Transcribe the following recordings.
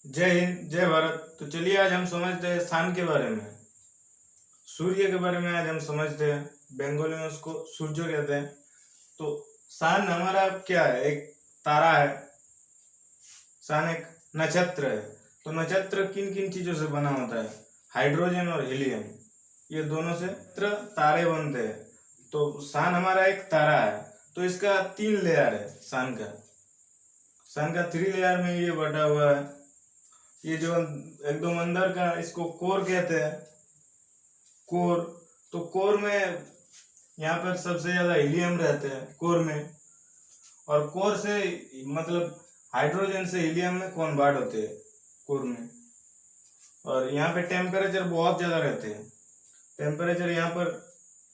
जय हिंद जय भारत। तो चलिए आज हम समझते हैं सन के बारे में, सूर्य के बारे में। आज हम समझते हैं, बंगाली में उसको सूर्य कहते हैं। तो सन हमारा क्या है? एक तारा है। सन एक नक्षत्र है। तो नक्षत्र किन किन चीजों से बना होता है? हाइड्रोजन और हीलियम, ये दोनों से तारे बनते हैं। तो सन हमारा एक तारा है। तो इसका 3 लेयर है। सन का 3 लेयर में ये बटा हुआ है। ये जो एकदम अंदर का, इसको कोर कहते हैं। कोर, तो कोर में यहाँ पर सबसे ज्यादा हीलियम रहते हैं कोर में। और कोर से मतलब हाइड्रोजन से हीलियम में कन्वर्ट होते हैं कोर में। और यहाँ पे टेम्परेचर बहुत ज्यादा रहते हैं। टेम्परेचर यहाँ पर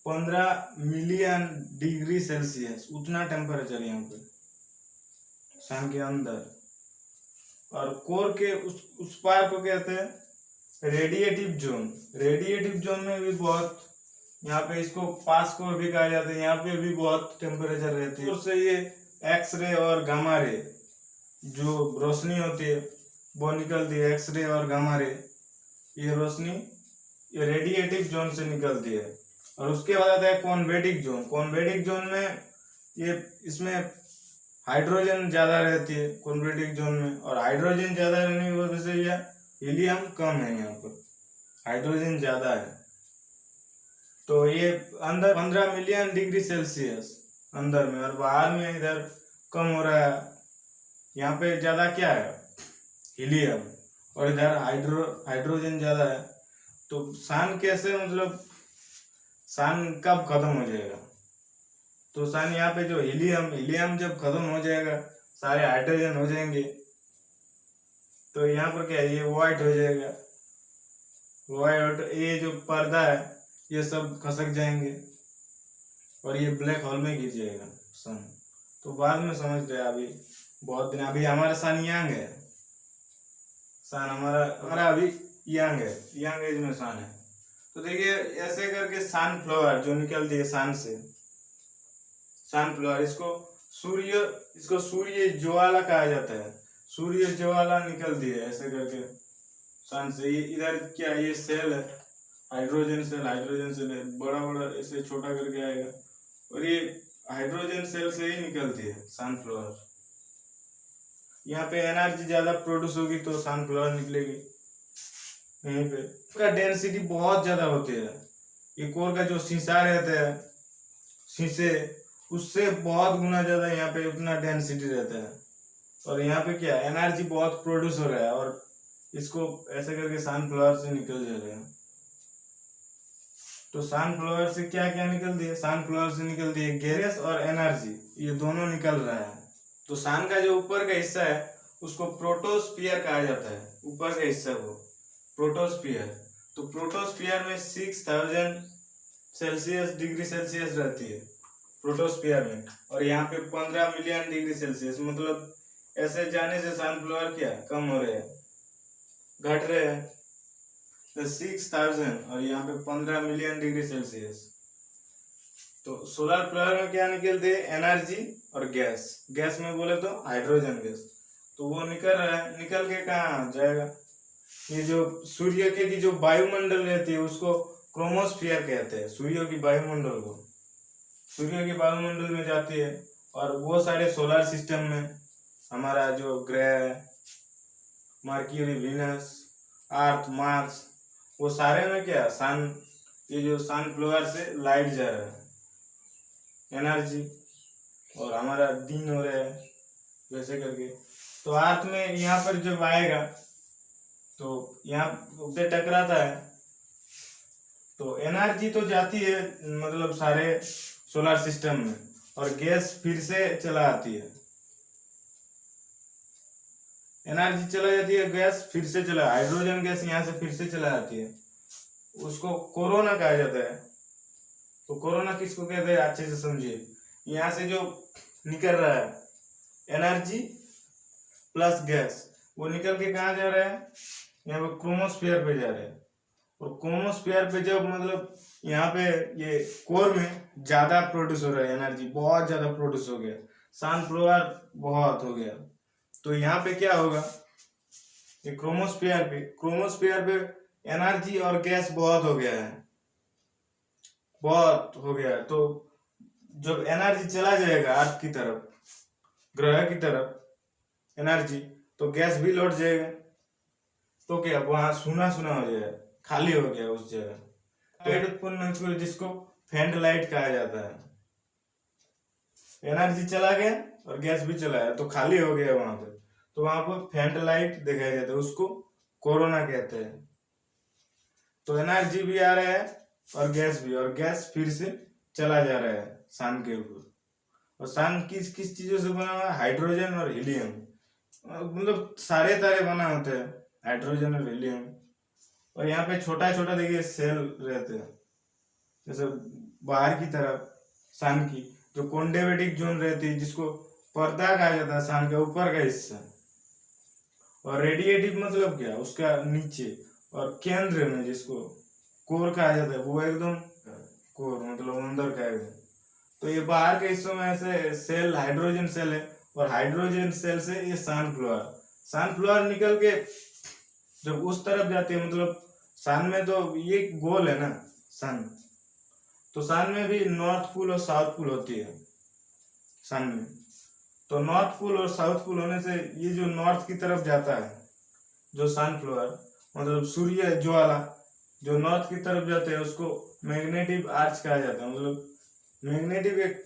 15 मिलियन डिग्री सेल्सियस, उतना टेम्परेचर यहाँ पे सन के अंदर। और कोर के उस पार को कहते हैं रेडिएटिव जोन। रेडिएटिव जोन में भी बहुत, यहाँ पे इसको पास कोर भी कहा जाता है। यहाँ पे भी बहुत टेम्परेचर रहती है। उससे ये एक्सरे और गामा रे, जो रोशनी होती है वो निकलती है। एक्सरे और गामा रे, ये रोशनी ये रेडिएटिव जोन से निकलती है। और उसके बाद आता है कॉन्वेक्टिव जोन। कॉन्वेक्टिव जोन में ये इसमें हाइड्रोजन ज्यादा रहती है कॉन्वेक्टिव जोन में। और हाइड्रोजन ज्यादा रहने की वजह से यह हीलियम कम है। यहाँ पर हाइड्रोजन ज्यादा है। तो ये अंदर 15 मिलियन डिग्री सेल्सियस अंदर में, और बाहर में इधर कम हो रहा है। यहाँ पे ज्यादा क्या है? हीलियम। और इधर हाइड्रोजन ज्यादा है। तो सन कैसे, मतलब सन कब खत्म हो जाएगा? तो सन यहाँ पे जो हीलियम जब खत्म हो जाएगा, सारे हाइड्रोजन हो जाएंगे, तो यहाँ पर क्या है? ये व्हाइट हो जाएगा। व्हाइट, ये जो पर्दा है ये सब खसक जाएंगे और ये ब्लैक होल में गिर जाएगा सन। तो बाद में समझते हैं, अभी बहुत दिन। अभी हमारा सन यंग है। सन हमारा अभी यंग है, यंग एज में सन है। तो देखिए ऐसे करके सनफ्लावर जो निकलती है सन से, सनफ्लावर, इसको सूर्य ज्वाला कहा जाता है। सूर्य ज्वाला निकलती है ऐसे करके सन से। ये इधर क्या, ये सेल है, हाइड्रोजन सेल है, बड़ा बड़ा ऐसे छोटा करके आएगा। और ये हाइड्रोजन सेल से ही निकलती है सनफ्लावर। यहाँ पे एनर्जी ज्यादा प्रोड्यूस होगी तो सनफ्लावर निकलेगी। यहीं पे इसका डेंसिटी बहुत ज्यादा होती है। ये कोर का जो शीशा रहता है, शीशे, उससे बहुत गुना ज्यादा यहाँ पे उतना डेंसिटी रहता है। और यहाँ पे क्या, एनर्जी बहुत प्रोड्यूस हो रहा है। और इसको ऐसे करके सनफ्लावर से निकल जा रहे हैं। तो सनफ्लावर से क्या क्या निकलती है? सनफ्लावर से निकलती है गैस और एनर्जी, ये दोनों निकल रहा है। तो सन का जो ऊपर का हिस्सा है उसको प्रोटोस्फियर कहा जाता है। ऊपर का हिस्सा वो प्रोटोस्फियर। तो प्रोटोस्फियर में 6000 सेल्सियस डिग्री सेल्सियस रहती है प्रोटोस्फियर में। और यहाँ पे 15 मिलियन डिग्री सेल्सियस, मतलब ऐसे जाने से सनफ्लावर क्या कम हो रहे हैं, घट रहे हैं। तो 6000 और यहाँ पे 15 मिलियन डिग्री सेल्सियस। तो सोलर फ्लावर में क्या निकलते हैं? एनर्जी और गैस। गैस में बोले तो हाइड्रोजन गैस। तो वो निकल रहा है, निकल के कहाँ जाएगा? ये जो सूर्य के की जो वायुमंडल रहती है उसको क्रोमोस्फियर कहते हैं। सूर्य की वायुमंडल को, सूर्य की वायुमंडल में जाती है। और वो सारे सोलर सिस्टम में हमारा जो ग्रह, मर्क्यूरी, वीनस, अर्थ, मार्स, वो सारे में क्या सन, ये जो सनफ्लावर से लाइट जा रहा है, एनर्जी, और हमारा दिन हो रहा है वैसे करके। तो अर्थ में यहाँ पर जब आएगा तो यहाँ उससे टकराता है तो एनर्जी तो जाती है, मतलब सारे सोलर सिस्टम में। और गैस फिर से चला आती है, एनर्जी चला जाती है, गैस फिर से चला, हाइड्रोजन गैस यहाँ से फिर से चला जाती है। उसको कोरोना कहा जाता है। तो कोरोना किसको कहते हैं अच्छे से समझिए। यहाँ से जो निकल रहा है एनर्जी प्लस गैस, वो निकल के कहाँ जा रहा है? यहाँ पे क्रोमोस्फियर पे जा रहा है। और क्रोमोस्फियर पे जब, मतलब यहाँ पे ये कोर में ज्यादा प्रोड्यूस हो रहा है, एनर्जी बहुत ज्यादा प्रोड्यूस हो गया, सनफ्लावर बहुत हो गया। तो यहाँ पे क्या होगा? ये क्रोमोस्फीयर पे एनर्जी और गैस बहुत हो गया है, बहुत हो गया है। तो जब एनर्जी चला जाएगा अर्थ की तरफ, ग्रह की तरफ एनर्जी, तो गैस भी लौट जाएगा। तो क्या वहां सूना सूना हो जाएगा, खाली हो गया उस जगह। लाइट उत्पन्न होती है जिसको फेंट लाइट कहा जाता है। एनर्जी चला गया और गैस भी चला गया तो खाली हो गया वहां पे, तो वहां पर फेंट लाइट दिखाई जाता है, उसको कोरोना कहते हैं। तो एनर्जी भी आ रहा है और गैस फिर से चला जा रहा है सन के ऊपर। और सन किस किस चीजों से बना हुआ है? हाइड्रोजन और हीलियम, मतलब सारे तारे बना होते हैं हाइड्रोजन और हीलियम। और यहाँ पे छोटा छोटा देखिए सेल रहते हैं, जैसे बाहर की तरफ सन की जो कॉन्डेवेटिक जोन रहती है, जिसको पर्दा कहा जाता है सन का ऊपर का हिस्सा। और रेडिएटिव मतलब क्या, उसका नीचे। और केंद्र में जिसको कोर कहा जाता है, वो एकदम कोर मतलब अंदर का एकदम। तो ये बाहर के हिस्सों में ऐसे सेल हाइड्रोजन सेल है, और हाइड्रोजन सेल से ये सनफ्लावर निकल के जब उस तरफ जाती है, मतलब सन में तो ये गोल है ना सन, तो सन में भी नॉर्थ पोल और साउथ पोल होती है सन में। तो नॉर्थ पोल और साउथ पोल होने से ये जो नॉर्थ की तरफ जाता है जो सनफ्लावर, मतलब सूर्य ज्वाला जो नॉर्थ की तरफ जाते हैं उसको मैग्नेटिक आर्च कहा जाता है। मतलब मैग्नेटिक एक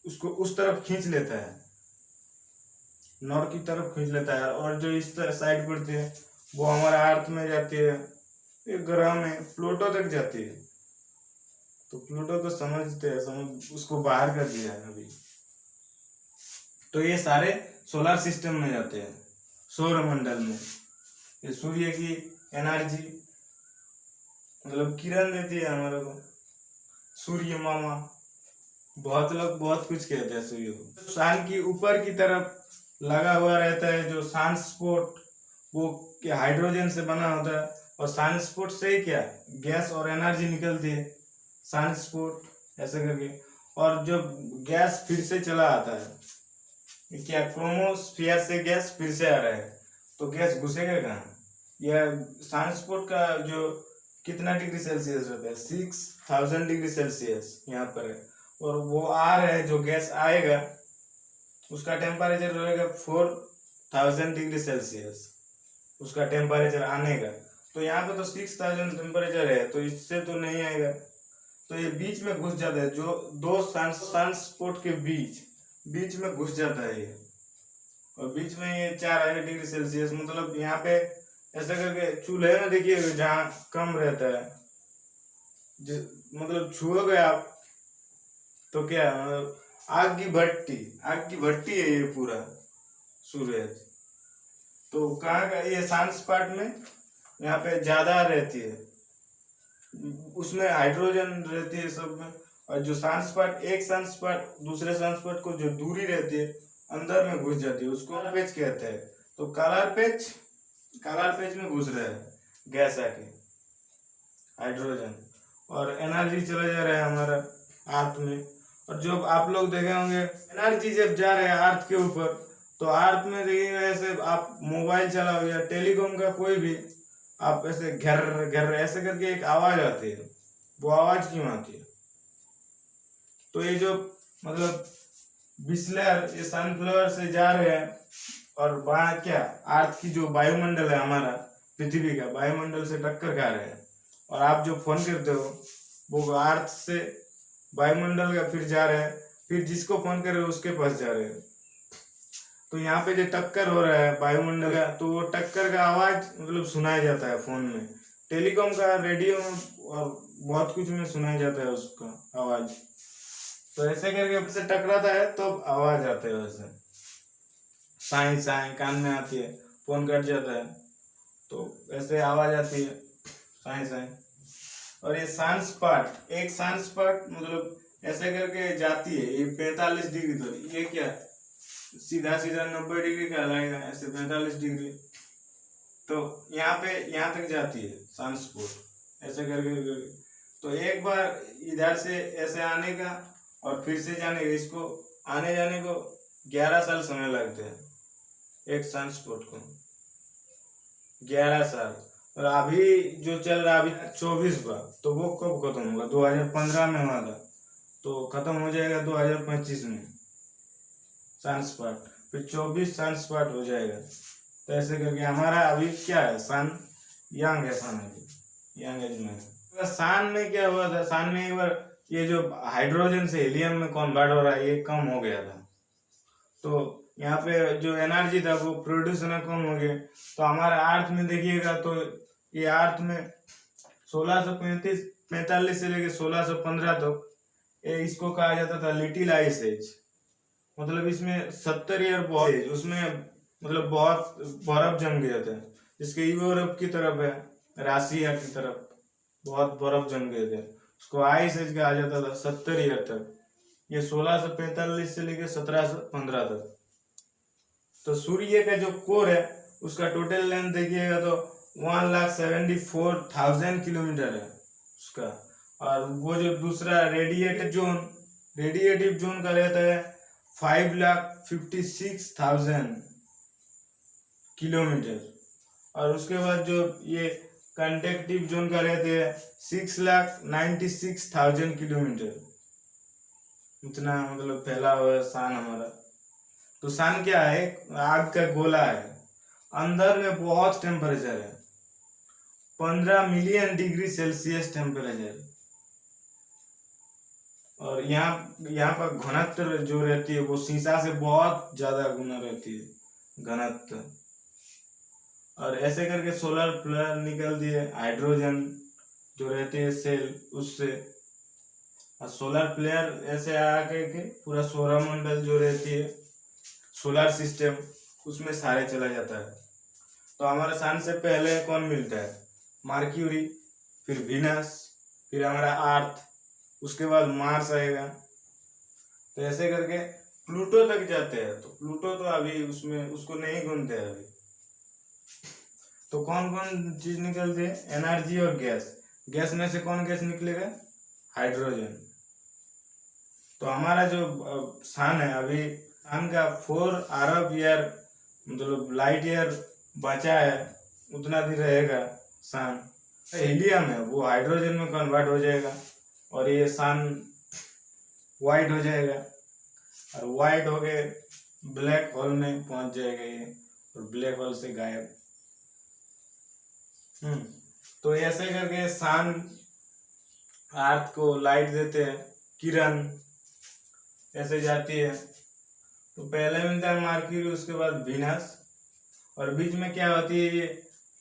उसको उस तरफ खींच लेता है, नॉर्थ की तरफ खींच लेता है। और जो इस साइड पड़ती है वो हमारा अर्थ में जाती है, एक ग्रह में प्लूटो तक जाती है। तो प्लूटो को समझते हैं, उसको बाहर कर दिया है अभी। तो ये सारे सोलर सिस्टम में जाते हैं, सौर मंडल में। ये सूर्य की एनर्जी मतलब किरण देती है हमारे को, सूर्य मामा। बहुत लोग बहुत कुछ कहते हैं सूर्य को। सन की ऊपर की तरफ लगा हुआ रहता है जो सनस्पॉट, वो क्या हाइड्रोजन से बना होता है। और सनस्पॉट से ही क्या गैस और एनर्जी निकलती है, सनस्पॉट ऐसे करके। और जब गैस फिर से चला आता है, क्या क्रोमोस्फीयर से गैस फिर से आ रहा है, तो गैस घुसेगा कहाँ? यह सनस्पॉट का जो कितना डिग्री सेल्सियस रहता है, 6000 डिग्री सेल्सियस यहाँ पर है। और वो आ रहा है, जो गैस आएगा उसका टेम्परेचर रहेगा 4000 डिग्री सेल्सियस, उसका टेम्परेचर आने का। तो यहाँ पे तो 6000 टेम्परेचर है, तो इससे तो नहीं आएगा। तो ये बीच में घुस जाता है, जो दो सनस्पॉट के बीच में घुस जाता है ये। और बीच में ये 4000 डिग्री सेल्सियस, मतलब यहाँ पे ऐसा करके चूल्हे में देखिए जहाँ कम रहता है, मतलब छुओगे आप तो क्या आग की भट्टी है ये पूरा सूरज। तो कहाँ का ये सनस्पॉट में यहाँ पे ज्यादा रहती है, उसमें हाइड्रोजन रहती है सब में। और जो सनस्पॉट एक सनस्पॉट दूसरे सनस्पॉट को जो दूरी रहती है अंदर में घुस जाती है, उसको पेच कहते हैं। तो कलर पेच में घुस रहा है गैस आके हाइड्रोजन, और एनर्जी चला जा रहा है हमारा अर्थ में। और जब आप लोग देखे होंगे एनर्जी जब जा रहा है अर्थ के ऊपर, तो अर्थ में देखिएगा ऐसे आप मोबाइल चलाओ या टेलीकॉम का कोई भी, आप ऐसे घर घर ऐसे करके एक आवाज आती है। वो आवाज क्यों आती है? तो ये जो मतलब बिस्लर ये सनफ्लावर से जा रहे हैं, और वहाँ क्या अर्थ की जो वायुमंडल है हमारा पृथ्वी का वायुमंडल से टक्कर खा रहे हैं। और आप जो फोन करते हो वो अर्थ से वायुमंडल का फिर जा रहे हैं, फिर जिसको फोन कर रहे हो उसके पास जा रहे हैं। तो यहाँ पे जो टक्कर हो रहा है वायुमंडल का, तो वो टक्कर का आवाज मतलब सुनाया जाता है फोन में, टेलीकॉम का, रेडियो में और बहुत कुछ में सुनाया जाता है उसका आवाज। तो ऐसे करके से टकराता है तो आवाज आता है, वैसे साई साई कान में आती है, फोन कट जाता है तो ऐसे आवाज आती है साई साई। और ये सनस्पॉट एक सनस्पॉट मतलब ऐसे करके जाती है, ये 45 डिग्री, तो ये क्या सीधा 90 डिग्री कहलाएगा, ऐसे 45 डिग्री। तो यहाँ तक जाती है सनस्पॉट ऐसे करके। तो एक बार इधर से ऐसे आने का और फिर से जाने का, इसको आने जाने को 11 साल समय लगते हैं एक सनस्पॉट को। 11 साल। और अभी जो चल रहा है अभी 24 बा, तो वो कब खत्म होगा? 2015 में हुआ था, तो खत्म हो जाएगा 2025 में साइंस पार्ट, फिर 24 साइंस पार्ट हो जाएगा। तो ऐसे करके हमारा अभी क्या है, सन यंग है, सन अभी यंग एज में है। सन में क्या हुआ था, सन में एक बार ये जो हाइड्रोजन से हीलियम में कन्वर्ट हो रहा है ये कम हो गया था, तो यहाँ पे जो एनर्जी था वो प्रोड्यूस होना कम हो गया। तो हमारे अर्थ में देखिएगा तो ये अर्थ में 1645 से लेके 1615 तक इसको कहा जाता था लिटिल आइस एज। मतलब इसमें 70 ईयर बहुत उसमें मतलब बहुत बर्फ जम गया था, जिसके यूरोप की तरफ है, रसिया की तरफ बहुत बर्फ जम गए थे, उसको आइस एज कहा जाता था 70 ईयर तक। ये 1645 से लेकर 1715 तक। तो सूर्य का जो कोर है उसका टोटल लेंथ देखिएगा तो 1,74,000 किलोमीटर है उसका। और वो जो दूसरा रेडिएटिव जोन का रहता है 5,56,000 किलोमीटर। और उसके बाद जो ये कंडक्टिव जोन का रहते हैं 6,96,000 किलोमीटर। इतना मतलब फैला हुआ है सन हमारा। तो सन क्या है, आग का गोला है, अंदर में बहुत टेम्परेचर है, 15 मिलियन डिग्री सेल्सियस टेम्परेचर। और यहाँ पर घनत्व जो रहती है वो शीशा से बहुत ज्यादा गुना रहती है घनत्व। और ऐसे करके सोलर फ्लेयर निकल दिए, हाइड्रोजन जो रहती है सेल उससे। और सोलर फ्लेयर ऐसे आके के पूरा सौरमंडल जो रहती है सोलर सिस्टम उसमें सारे चला जाता है। तो हमारे सन से पहले कौन मिलता है, मर्क्यूरी, फिर वीनस, फिर हमारा अर्थ, उसके बाद मार्स आएगा। तो ऐसे करके प्लूटो तक जाते हैं। तो प्लूटो तो अभी उसमें उसको नहीं गिनते हैं अभी। तो कौन कौन चीज निकलती है, एनर्जी और गैस। गैस में से कौन गैस निकलेगा, हाइड्रोजन। तो हमारा जो सन है अभी सन का 4 अरब ईयर मतलब लाइट ईयर बचा है, उतना दिन रहेगा सन। हीलियम है वो हाइड्रोजन में कन्वर्ट हो जाएगा और ये सन वाइट हो जाएगा। और वाइट हो गए ब्लैक होल में पहुंच जाएगा ये, और ब्लैक होल से गायब। तो ऐसे करके सन अर्थ को लाइट देते हैं, किरण ऐसे जाती है। तो पहले मिलता है मर्क्यूरी, उसके बाद वीनस, और बीच में क्या होती है ये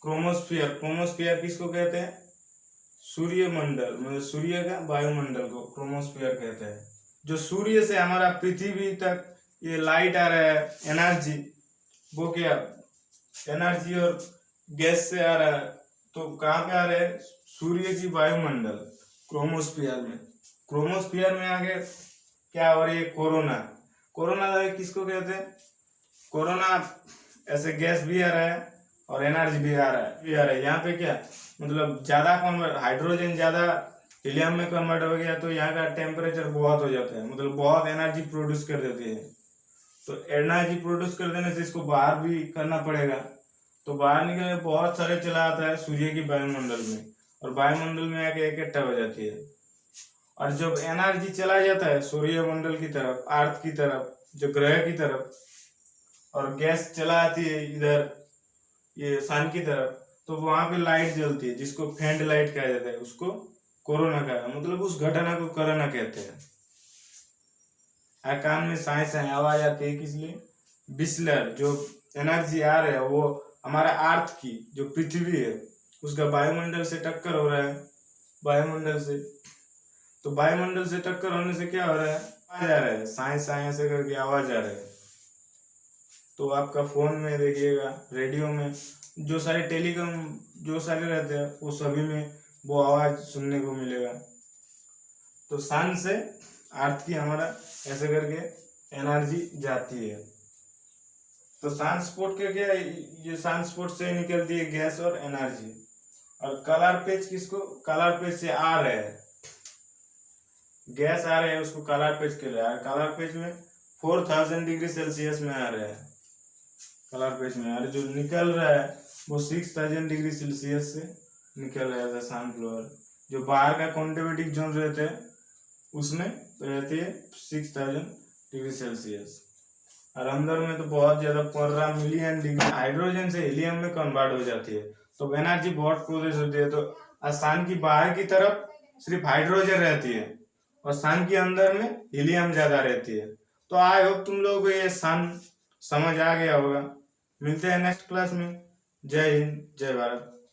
क्रोमोस्फीयर। क्रोमोस्फीयर किसको कहते हैं, सूर्य मंडल, मतलब सूर्य का वायुमंडल को क्रोमोस्फीयर कहते हैं। जो सूर्य से हमारा पृथ्वी तक ये लाइट आ रहा है, एनर्जी, वो क्या एनर्जी और गैस से आ रहा है। तो कहाँ पे आ रहा है, सूर्य की वायुमंडल क्रोमोस्फीयर में। क्रोमोस्फीयर में आगे क्या हो रही है, कोरोना। कोरोना किसको कहते हैं, कोरोना ऐसे गैस भी आ रहा है और एनर्जी भी आ रहा है। यहाँ पे क्या मतलब ज्यादा कन्वर्ट, हाइड्रोजन ज्यादा हीलियम में कन्वर्ट हो गया तो यहाँ का टेम्परेचर बहुत हो जाता है, मतलब बहुत एनर्जी प्रोड्यूस कर देती है। तो एनर्जी प्रोड्यूस कर देने से इसको बाहर भी करना पड़ेगा। तो बाहर निकलने बहुत सारे चला आता है सूर्य की वायुमंडल में, और वायुमंडल में आके इकट्ठा हो जाती है। और जब एनर्जी चला जाता है सूर्यमंडल की तरफ, अर्थ की तरफ, जो ग्रह की तरफ, और गैस चला आती है इधर ये सन की तरफ, तो वहां पे लाइट जलती है जिसको फेंट लाइट कहा जाता है, उसको कोरोना का मतलब उस घटना को कोरोना कहते हैं। कान में साए साए आवाज आती है, किस लिए, बिस्लर जो एनर्जी आ रहा है वो हमारा अर्थ की जो पृथ्वी है उसका वायुमंडल से टक्कर हो रहा है, वायुमंडल से। तो वायुमंडल से टक्कर होने से क्या हो रहा है, आवाज आ रहा है, साए साए ऐसे करके आवाज आ रहा है। तो आपका फोन में देखिएगा, रेडियो में, जो सारे टेलीकॉम जो सारे रहते हैं वो सभी में वो आवाज सुनने को मिलेगा। तो सन से अर्थ की हमारा ऐसे करके एनर्जी जाती है। तो ट्रांसपोर्ट के क्या, ये ट्रांसपोर्ट से निकलती है गैस और एनर्जी। और कलर पेज किसको, कलर पेज से आ रहे हैं, गैस आ रहे हैं उसको कलर पेज के लिए, कलर पेज में 4000 डिग्री सेल्सियस में आ रहे हैं कलर पेज में। और जो निकल रहा है वो 6000 डिग्री सेल्सियस से निकल रहा था सन फ्लोर। जो बाहर का कॉन्वेक्टिव जोन रहते हैं उसमें रहती है 6000 डिग्री सेल्सियस, और अंदर में तो बहुत ज्यादा 15 मिलियन डिग्री हाइड्रोजन से हीलियम में कन्वर्ट हो जाती है। तो एनर्जी बहुत प्रोड्यूस होती है। तो सन की बाहर की तरफ सिर्फ हाइड्रोजन रहती है और सन के अंदर में हीलियम ज्यादा रहती है। तो आई होप तुम लोगों को ये सन समझ आ गया होगा। मिलते हैं नेक्स्ट क्लास में। जय हिंद, जय भारत।